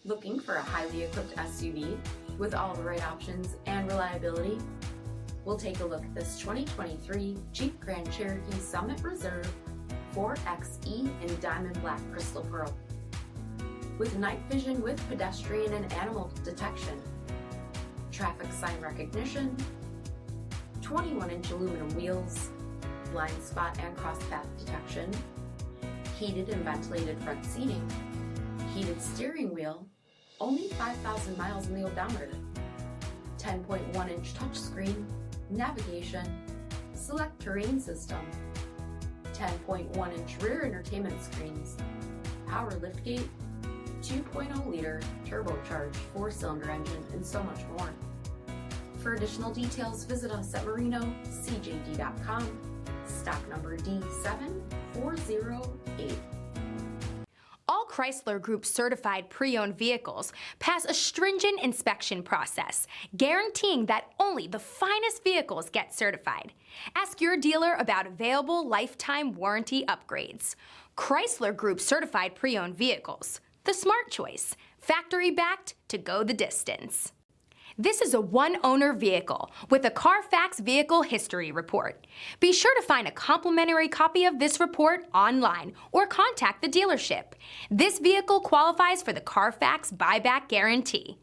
Looking for a highly equipped SUV with all the right options and reliability? We'll take a look at this 2023 Jeep Grand Cherokee Summit Reserve 4xe in diamond black crystal pearl. With night vision with pedestrian and animal detection, traffic sign recognition, 21-inch aluminum wheels, blind spot and crosspath detection, heated and ventilated front seating, heated steering wheel, only 5,000 miles in the odometer, 10.1-inch touchscreen, navigation, select terrain system, 10.1-inch rear entertainment screens, power liftgate, 2.0-liter turbocharged 4-cylinder engine, and so much more. For additional details, visit us at marinocjd.com, stock number D7408. All Chrysler Group certified pre-owned vehicles pass a stringent inspection process, guaranteeing that only the finest vehicles get certified. Ask your dealer about available lifetime warranty upgrades. Chrysler Group certified pre-owned vehicles, the smart choice, factory backed to go the distance. This is a one-owner vehicle with a CARFAX Vehicle History Report. Be sure to find a complimentary copy of this report online or contact the dealership. This vehicle qualifies for the CARFAX Buyback Guarantee.